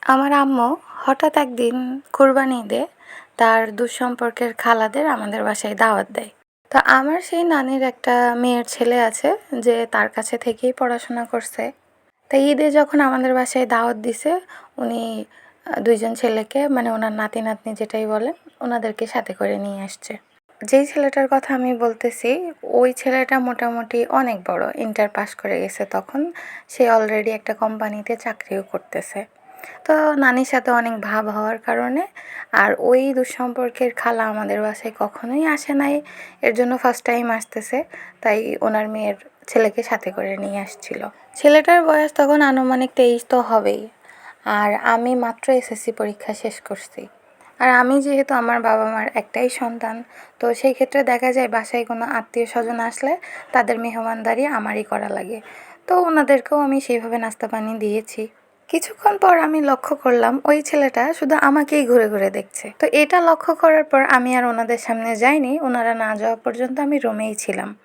আমার আম্মু হঠাৎ একদিন কোরবানি ঈদে তার দুঃসম্পর্কের খালাদের আমাদের বাসায় দাওয়াত দেয়। তো আমার সেই নানির একটা মেয়ের ছেলে আছে যে তার কাছে থেকেই পড়াশোনা করছে। তাই ঈদে যখন আমাদের বাসায় দাওয়াত দিছে, উনি ২ জন ছেলেকে মানে ওনার নাতি-নাতনি যেটাই বলেন, ওনাদেরকে সাথে করে নিয়ে আসছে। যেই ছেলেটার কথা আমি বলতেছি, ওই ছেলেটা মোটামুটি অনেক বড়। ইন্টার পাস করে গেছে তখন। সে অলরেডি একটা কোম্পানিতে চাকরিও করতেছে। তো নানির সাথে অনেক ভাব হওয়ার কারণে আর ওই দুঃসম্পর্কের খালা আমাদের বাসায় কখনোই আসে নাই। এর জন্য ফার্স্ট টাইম আসতেছে। তাই ওনার মেয়ের ছেলেকে সাথে করে নিয়ে আসছিল। ছেলেটার বয়স তখন আনুমানিক 23 তো হবেই। আর আমি মাত্র এসএসসি পরীক্ষা শেষ করছি। আর আমি যেহেতু আমার বাবা-মার একটাই সন্তান, তো সেই ক্ষেত্রে দেখা যায় বাসায় কোনো আত্মীয়স্বজন আসলে তাদের মেহমানদারি আমারই করা লাগে। তো ওনাদেরকেও আমি সেইভাবে নাস্তা পানি দিয়েছি। কিছুক্ষণ পর আমি লক্ষ্য করলাম ওই ছেলেটা শুধু আমাকেই ঘুরে ঘুরে দেখছে। তো এটা লক্ষ্য করার পর আমি আর ওনাদের সামনে যাইনি। ওনারা না যাওয়া পর্যন্ত আমি রুমেই ছিলাম।